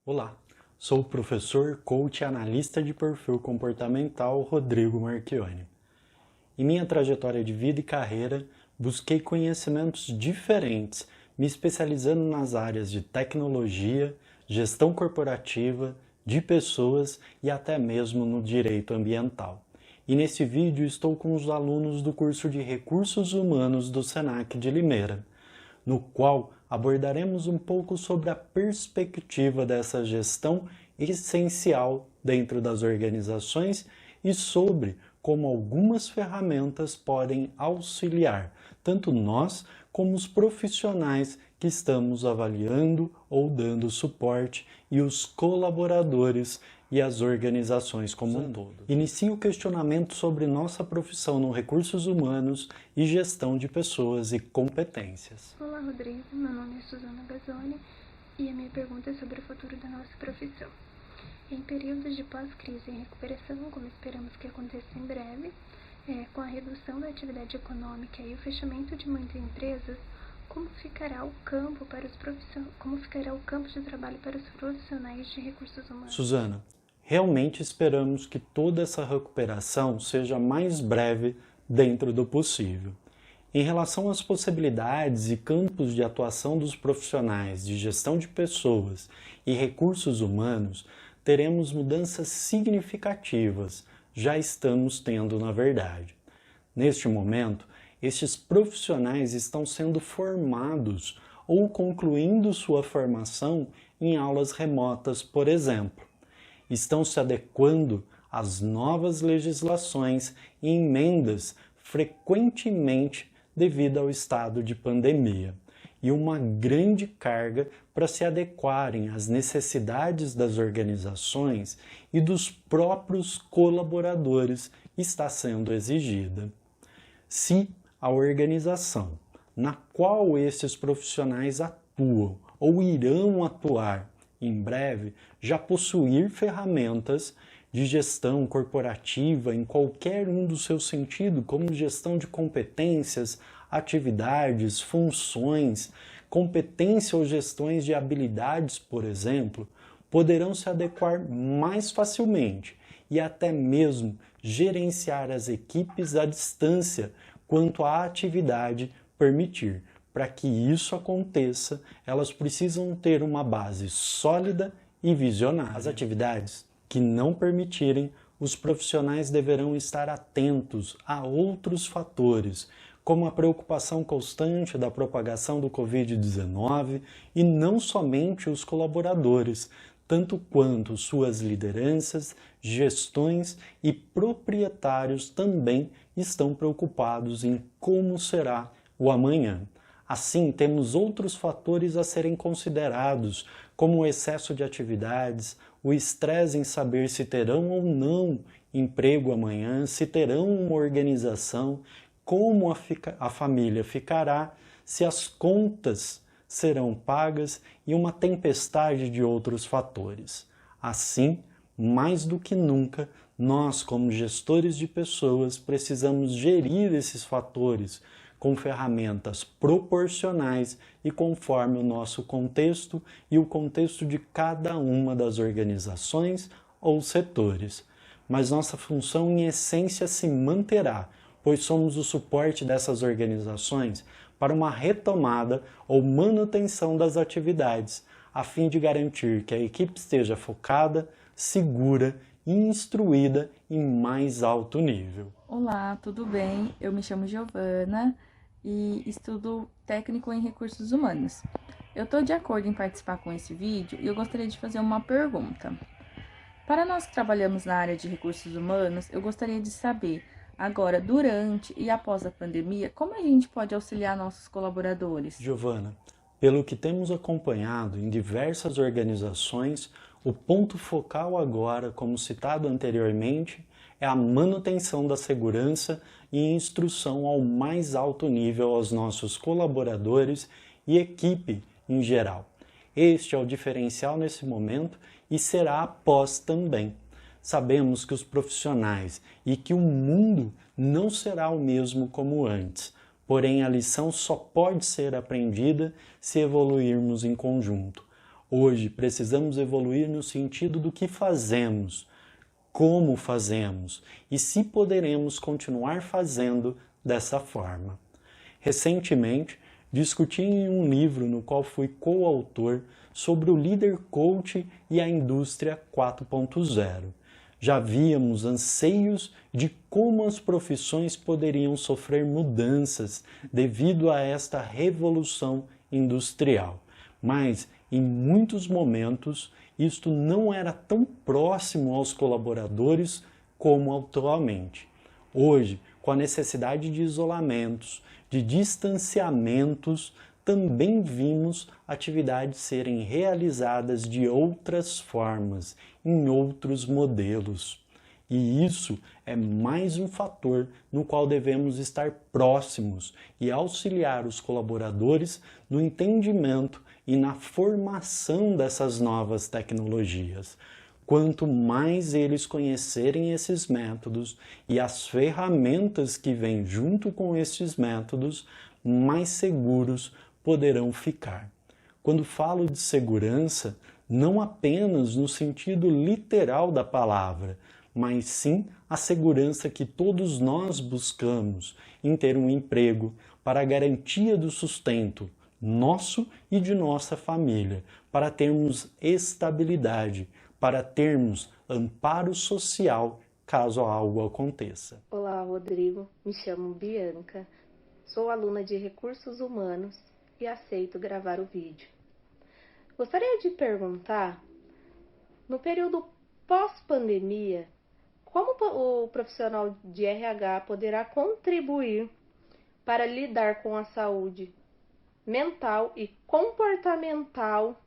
Olá, sou o professor, coach e analista de perfil comportamental Rodrigo Marchioni. Em minha trajetória de vida e carreira, busquei conhecimentos diferentes, me especializando nas áreas de tecnologia, gestão corporativa, de pessoas e até mesmo no direito ambiental. E nesse vídeo estou com os alunos do curso de Recursos Humanos do Senac de Limeira, no qual abordaremos um pouco sobre a perspectiva dessa gestão essencial dentro das organizações e sobre como algumas ferramentas podem auxiliar tanto nós como os profissionais que estamos avaliando ou dando suporte e os colaboradores e as organizações como um todo. Inicio o questionamento sobre nossa profissão no recursos humanos e gestão de pessoas e competências. Olá, Rodrigo. Meu nome é Suzana Gazzoni e a minha pergunta é sobre o futuro da nossa profissão. Em períodos de pós-crise e recuperação, como esperamos que aconteça em breve, com a redução da atividade econômica e o fechamento de muitas empresas, como ficará o campo de trabalho para os profissionais de recursos humanos? Suzana, realmente esperamos que toda essa recuperação seja mais breve dentro do possível. Em relação às possibilidades e campos de atuação dos profissionais de gestão de pessoas e recursos humanos, teremos mudanças significativas, já estamos tendo na verdade. Neste momento, estes profissionais estão sendo formados ou concluindo sua formação em aulas remotas, por exemplo. Estão se adequando às novas legislações e emendas frequentemente devido ao estado de pandemia e uma grande carga para se adequarem às necessidades das organizações e dos próprios colaboradores está sendo exigida. Se a organização na qual esses profissionais atuam ou irão atuar em breve já possuir ferramentas de gestão corporativa em qualquer um dos seus sentidos, como gestão de competências, atividades, funções, competência ou gestões de habilidades, por exemplo, poderão se adequar mais facilmente e até mesmo gerenciar as equipes à distância quanto à atividade permitir. Para que isso aconteça, elas precisam ter uma base sólida e visionária. As atividades que não permitirem, os profissionais deverão estar atentos a outros fatores, como a preocupação constante da propagação do Covid-19 e não somente os colaboradores, tanto quanto suas lideranças, gestões e proprietários também estão preocupados em como será o amanhã. Assim, temos outros fatores a serem considerados, como o excesso de atividades, o estresse em saber se terão ou não emprego amanhã, se terão uma organização, como a família ficará, se as contas serão pagas e uma tempestade de outros fatores. Assim, mais do que nunca, nós, como gestores de pessoas, precisamos gerir esses fatores com ferramentas proporcionais e conforme o nosso contexto e o contexto de cada uma das organizações ou setores. Mas nossa função em essência se manterá, pois somos o suporte dessas organizações para uma retomada ou manutenção das atividades, a fim de garantir que a equipe esteja focada, segura e instruída em mais alto nível. Olá, tudo bem? Eu me chamo Giovana e estudo técnico em recursos humanos. Eu estou de acordo em participar com esse vídeo e eu gostaria de fazer uma pergunta. Para nós que trabalhamos na área de recursos humanos, eu gostaria de saber, agora, durante e após a pandemia, como a gente pode auxiliar nossos colaboradores? Giovana, pelo que temos acompanhado em diversas organizações, o ponto focal agora, como citado anteriormente, é a manutenção da segurança e instrução ao mais alto nível aos nossos colaboradores e equipe em geral. Este é o diferencial nesse momento e será após também. Sabemos que os profissionais e que o mundo não será o mesmo como antes, porém a lição só pode ser aprendida se evoluirmos em conjunto. Hoje precisamos evoluir no sentido do que fazemos, como fazemos e se poderemos continuar fazendo dessa forma. Recentemente, discuti em um livro no qual fui coautor sobre o líder coach e a indústria 4.0. Já víamos anseios de como as profissões poderiam sofrer mudanças devido a esta revolução industrial, mas em muitos momentos isto não era tão próximo aos colaboradores como atualmente. Hoje, com a necessidade de isolamentos, de distanciamentos, também vimos atividades serem realizadas de outras formas, em outros modelos. E isso é mais um fator no qual devemos estar próximos e auxiliar os colaboradores no entendimento e na formação dessas novas tecnologias. Quanto mais eles conhecerem esses métodos e as ferramentas que vêm junto com esses métodos, mais seguros poderão ficar. Quando falo de segurança, não apenas no sentido literal da palavra, mas sim a segurança que todos nós buscamos em ter um emprego para a garantia do sustento nosso e de nossa família, para termos estabilidade, para termos amparo social caso algo aconteça. Olá, Rodrigo. Me chamo Bianca. Sou aluna de Recursos Humanos e aceito gravar o vídeo. Gostaria de perguntar, no período pós-pandemia, como o profissional de RH poderá contribuir para lidar com a saúde mental e comportamental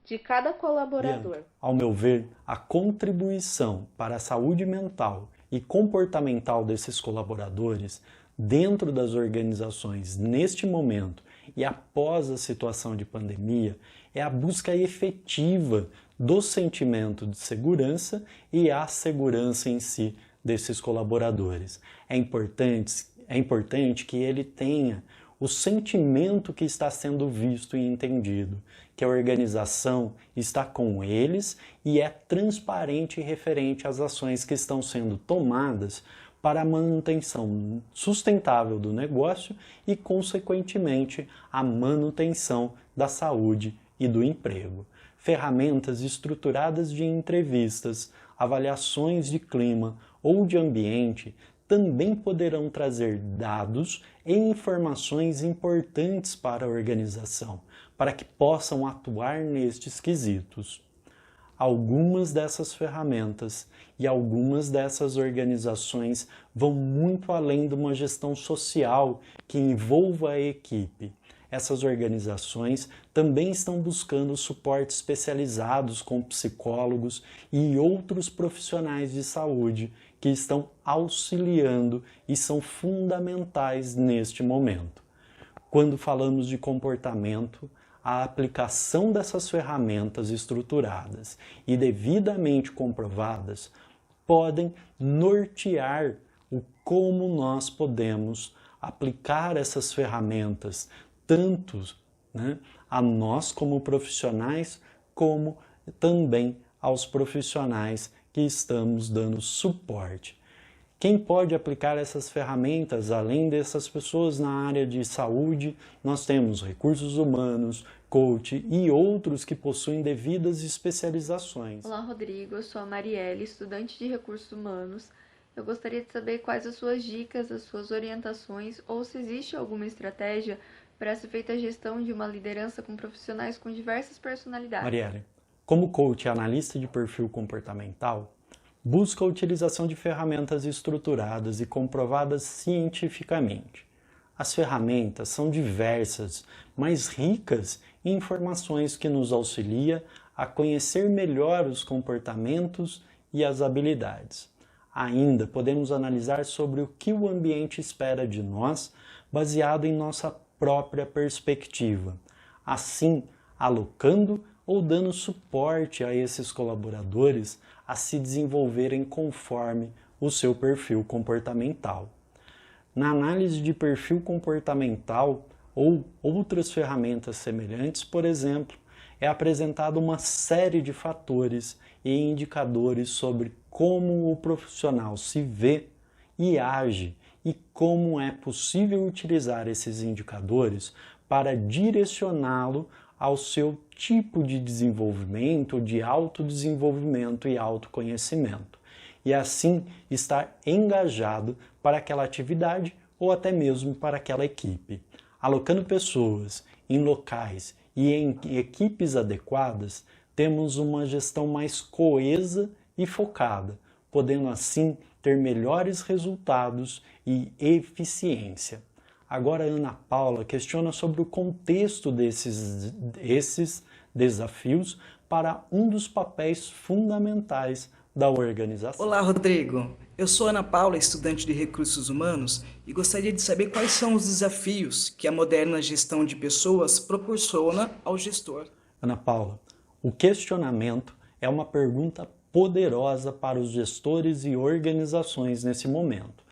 de cada colaborador? Bianca, ao meu ver, a contribuição para a saúde mental e comportamental desses colaboradores dentro das organizações neste momento e após a situação de pandemia é a busca efetiva do sentimento de segurança e a segurança em si desses colaboradores. É importante que ele tenha o sentimento que está sendo visto e entendido, que a organização está com eles e é transparente e referente às ações que estão sendo tomadas para a manutenção sustentável do negócio e, consequentemente, a manutenção da saúde e do emprego. Ferramentas estruturadas de entrevistas, avaliações de clima ou de ambiente também poderão trazer dados e informações importantes para a organização, para que possam atuar nestes quesitos. Algumas dessas ferramentas e algumas dessas organizações vão muito além de uma gestão social que envolva a equipe. Essas organizações também estão buscando suporte especializados com psicólogos e outros profissionais de saúde que estão auxiliando e são fundamentais neste momento. Quando falamos de comportamento, a aplicação dessas ferramentas estruturadas e devidamente comprovadas podem nortear o como nós podemos aplicar essas ferramentas, tanto a nós como profissionais, como também aos profissionais que estamos dando suporte. Quem pode aplicar essas ferramentas, além dessas pessoas na área de saúde, nós temos recursos humanos, coach e outros que possuem devidas especializações. Olá, Rodrigo. Eu sou a Marielle, estudante de recursos humanos. Eu gostaria de saber quais as suas dicas, as suas orientações ou se existe alguma estratégia para ser feita a gestão de uma liderança com profissionais com diversas personalidades. Marielle, como coach e analista de perfil comportamental, busca a utilização de ferramentas estruturadas e comprovadas cientificamente. As ferramentas são diversas, mas ricas em informações que nos auxilia a conhecer melhor os comportamentos e as habilidades. Ainda podemos analisar sobre o que o ambiente espera de nós, baseado em nossa própria perspectiva, assim alocando ou dando suporte a esses colaboradores a se desenvolverem conforme o seu perfil comportamental. Na análise de perfil comportamental ou outras ferramentas semelhantes, por exemplo, é apresentada uma série de fatores e indicadores sobre como o profissional se vê e age e como é possível utilizar esses indicadores para direcioná-lo ao seu tipo de desenvolvimento, de autodesenvolvimento e autoconhecimento, e assim estar engajado para aquela atividade ou até mesmo para aquela equipe. Alocando pessoas em locais e em equipes adequadas, temos uma gestão mais coesa e focada, podendo assim ter melhores resultados e eficiência. Agora, Ana Paula questiona sobre o contexto desses desafios para um dos papéis fundamentais da organização. Olá, Rodrigo. Eu sou Ana Paula, estudante de Recursos Humanos, e gostaria de saber quais são os desafios que a moderna gestão de pessoas proporciona ao gestor. Ana Paula, o questionamento é uma pergunta poderosa para os gestores e organizações nesse momento.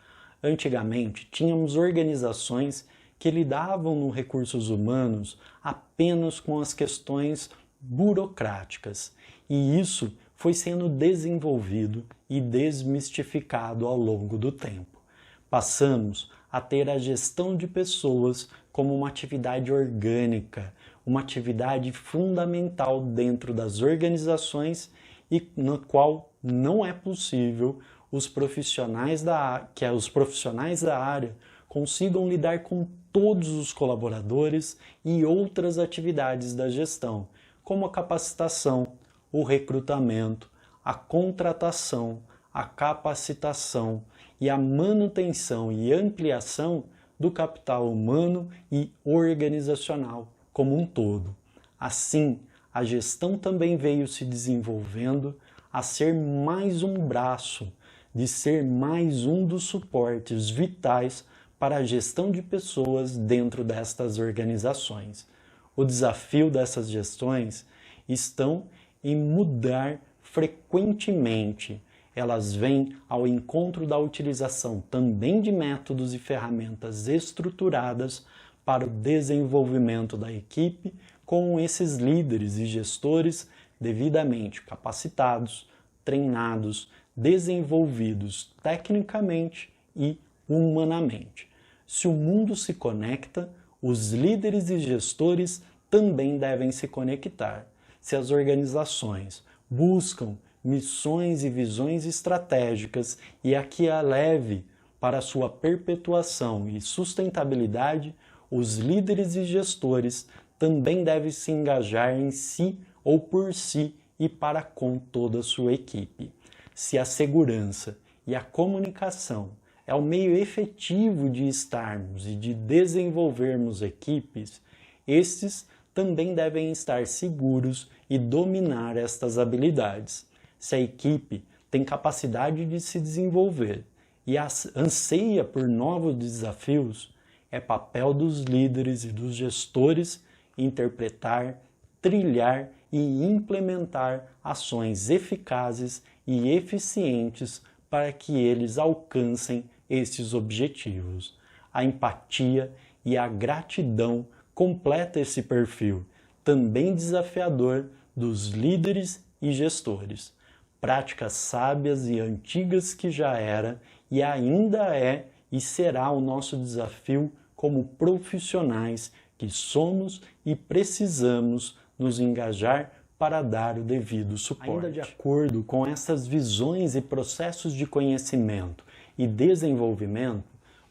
Antigamente, tínhamos organizações que lidavam no recursos humanos apenas com as questões burocráticas, e isso foi sendo desenvolvido e desmistificado ao longo do tempo. Passamos a ter a gestão de pessoas como uma atividade orgânica, uma atividade fundamental dentro das organizações e na qual não é possível que os profissionais da área consigam lidar com todos os colaboradores e outras atividades da gestão, como a capacitação, o recrutamento, a contratação, a capacitação e a manutenção e ampliação do capital humano e organizacional como um todo. Assim, a gestão também veio se desenvolvendo a ser mais um braço, de ser mais um dos suportes vitais para a gestão de pessoas dentro destas organizações. O desafio dessas gestões estão em mudar frequentemente. Elas vêm ao encontro da utilização também de métodos e ferramentas estruturadas para o desenvolvimento da equipe, com esses líderes e gestores devidamente capacitados, treinados, desenvolvidos tecnicamente e humanamente. Se o mundo se conecta, os líderes e gestores também devem se conectar. Se as organizações buscam missões e visões estratégicas e a que a leve para sua perpetuação e sustentabilidade, os líderes e gestores também devem se engajar em si ou por si e para com toda a sua equipe. Se a segurança e a comunicação é o meio efetivo de estarmos e de desenvolvermos equipes, estes também devem estar seguros e dominar estas habilidades. Se a equipe tem capacidade de se desenvolver e anseia por novos desafios, é papel dos líderes e dos gestores interpretar, trilhar e implementar ações eficazes e eficientes para que eles alcancem esses objetivos. A empatia e a gratidão completa esse perfil, também desafiador, dos líderes e gestores. Práticas sábias e antigas que já era e ainda é e será o nosso desafio como profissionais que somos e precisamos nos engajar para dar o devido suporte. Ainda de acordo com essas visões e processos de conhecimento e desenvolvimento,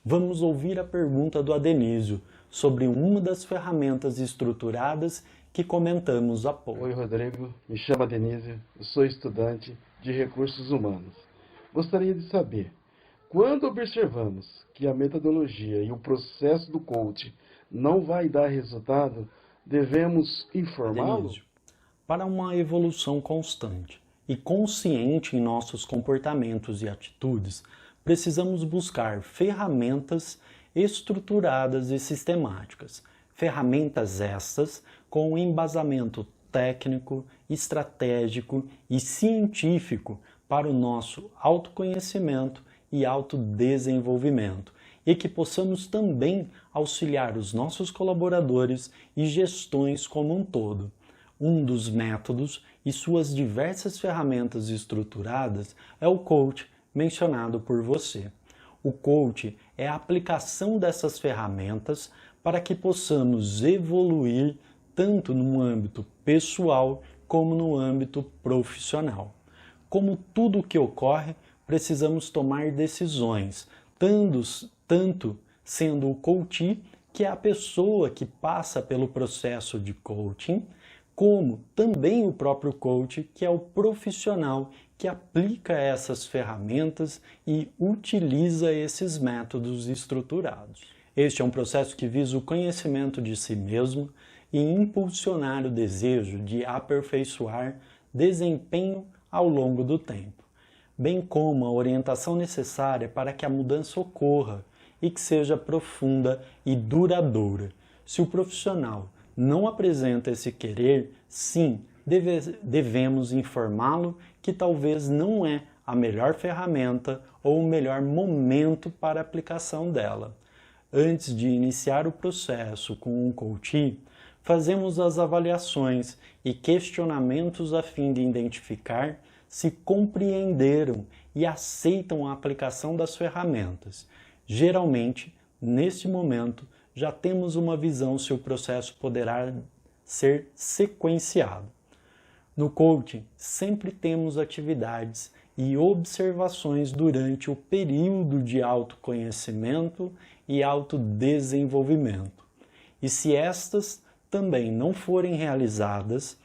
vamos ouvir a pergunta do Adenísio sobre uma das ferramentas estruturadas que comentamos há pouco. Oi, Rodrigo. Me chamo Adenísio. Eu sou estudante de Recursos Humanos. Gostaria de saber, quando observamos que a metodologia e o processo do coaching não vai dar resultado, devemos informá-lo? Para uma evolução constante e consciente em nossos comportamentos e atitudes, precisamos buscar ferramentas estruturadas e sistemáticas. Ferramentas estas com embasamento técnico, estratégico e científico para o nosso autoconhecimento e autodesenvolvimento, e que possamos também auxiliar os nossos colaboradores e gestões como um todo. Um dos métodos e suas diversas ferramentas estruturadas é o coach mencionado por você. O coach é a aplicação dessas ferramentas para que possamos evoluir tanto no âmbito pessoal como no âmbito profissional. Como tudo o que ocorre, precisamos tomar decisões, tanto sendo o coach, que é a pessoa que passa pelo processo de coaching, como também o próprio coach, que é o profissional que aplica essas ferramentas e utiliza esses métodos estruturados. Este é um processo que visa o conhecimento de si mesmo e impulsionar o desejo de aperfeiçoar desempenho ao longo do tempo, bem como a orientação necessária para que a mudança ocorra e que seja profunda e duradoura. Se o profissional não apresenta esse querer, sim, devemos informá-lo que talvez não é a melhor ferramenta ou o melhor momento para a aplicação dela. Antes de iniciar o processo com um coach, fazemos as avaliações e questionamentos a fim de identificar se compreenderam e aceitam a aplicação das ferramentas. Geralmente, neste momento, já temos uma visão se o processo poderá ser sequenciado. No coaching, sempre temos atividades e observações durante o período de autoconhecimento e autodesenvolvimento. E se estas também não forem realizadas,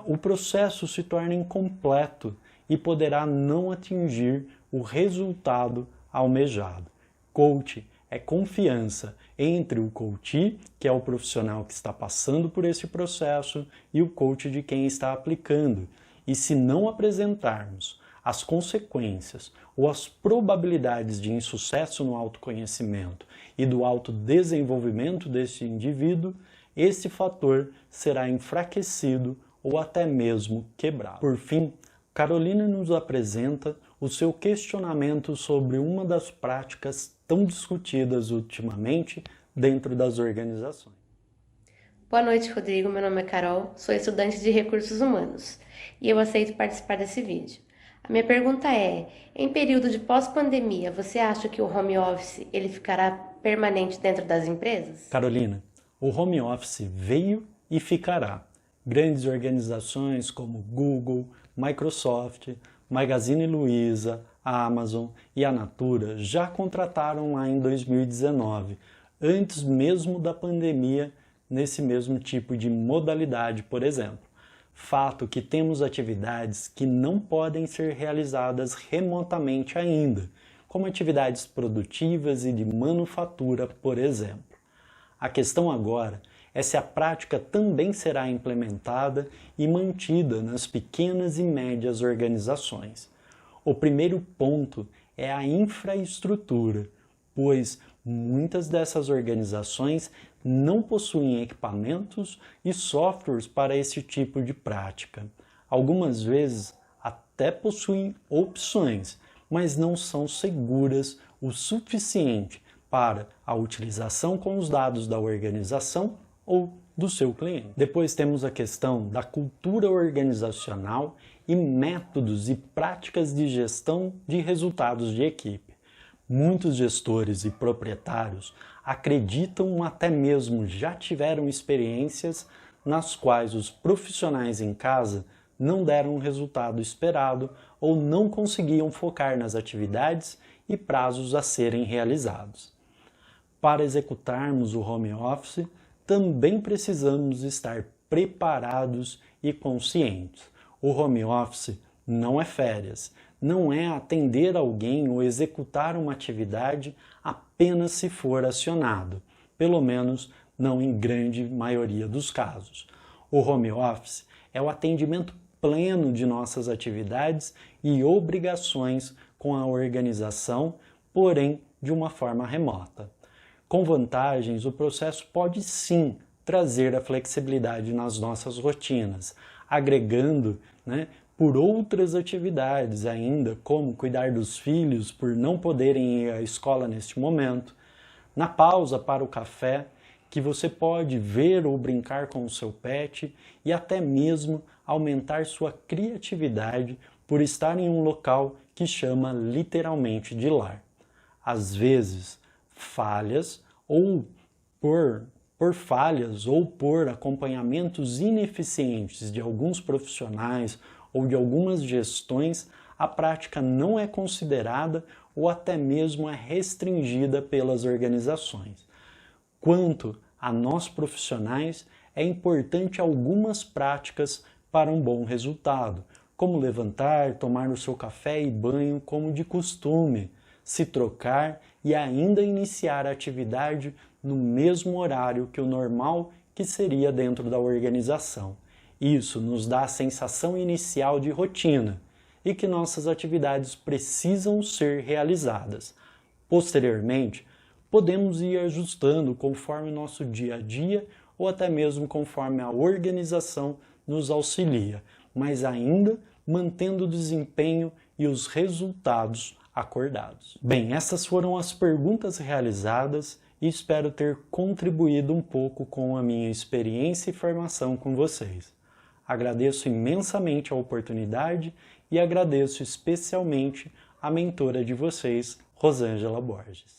o processo se torna incompleto e poderá não atingir o resultado almejado. Coach é confiança entre o coach, que é o profissional que está passando por esse processo, e o coach de quem está aplicando. E se não apresentarmos as consequências ou as probabilidades de insucesso no autoconhecimento e do autodesenvolvimento desse indivíduo, esse fator será enfraquecido ou até mesmo quebrado. Por fim, Carolina nos apresenta o seu questionamento sobre uma das práticas tão discutidas ultimamente dentro das organizações. Boa noite, Rodrigo. Meu nome é Carol, sou estudante de Recursos Humanos e eu aceito participar desse vídeo. A minha pergunta é, em período de pós-pandemia, você acha que o home office ele ficará permanente dentro das empresas? Carolina, o home office veio e ficará. Grandes organizações como Google, Microsoft, Magazine Luiza, a Amazon e a Natura já contrataram lá em 2019, antes mesmo da pandemia, nesse mesmo tipo de modalidade, por exemplo. Fato que temos atividades que não podem ser realizadas remotamente ainda, como atividades produtivas e de manufatura, por exemplo. A questão agora é se a prática também será implementada e mantida nas pequenas e médias organizações. O primeiro ponto é a infraestrutura, pois muitas dessas organizações não possuem equipamentos e softwares para esse tipo de prática. Algumas vezes até possuem opções, mas não são seguras o suficiente para a utilização com os dados da organização ou do seu cliente. Depois temos a questão da cultura organizacional e métodos e práticas de gestão de resultados de equipe. Muitos gestores e proprietários acreditam, até mesmo já tiveram experiências nas quais os profissionais em casa não deram o resultado esperado ou não conseguiam focar nas atividades e prazos a serem realizados. Para executarmos o home office, também precisamos estar preparados e conscientes. O home office não é férias, não é atender alguém ou executar uma atividade apenas se for acionado, pelo menos não em grande maioria dos casos. O home office é o atendimento pleno de nossas atividades e obrigações com a organização, porém de uma forma remota. Com vantagens, o processo pode sim trazer a flexibilidade nas nossas rotinas, agregando, por outras atividades ainda, como cuidar dos filhos por não poderem ir à escola neste momento, na pausa para o café, que você pode ver ou brincar com o seu pet e até mesmo aumentar sua criatividade por estar em um local que chama literalmente de lar. Às vezes, falhas ou por falhas ou por acompanhamentos ineficientes de alguns profissionais ou de algumas gestões, a prática não é considerada ou até mesmo é restringida pelas organizações. Quanto a nós profissionais, é importante algumas práticas para um bom resultado, como levantar, tomar o seu café e banho como de costume, se trocar e ainda iniciar a atividade no mesmo horário que o normal que seria dentro da organização. Isso nos dá a sensação inicial de rotina e que nossas atividades precisam ser realizadas. Posteriormente, podemos ir ajustando conforme o nosso dia a dia ou até mesmo conforme a organização nos auxilia, mas ainda mantendo o desempenho e os resultados acordados. Bem, essas foram as perguntas realizadas e espero ter contribuído um pouco com a minha experiência e formação com vocês. Agradeço imensamente a oportunidade e agradeço especialmente a mentora de vocês, Rosângela Borges.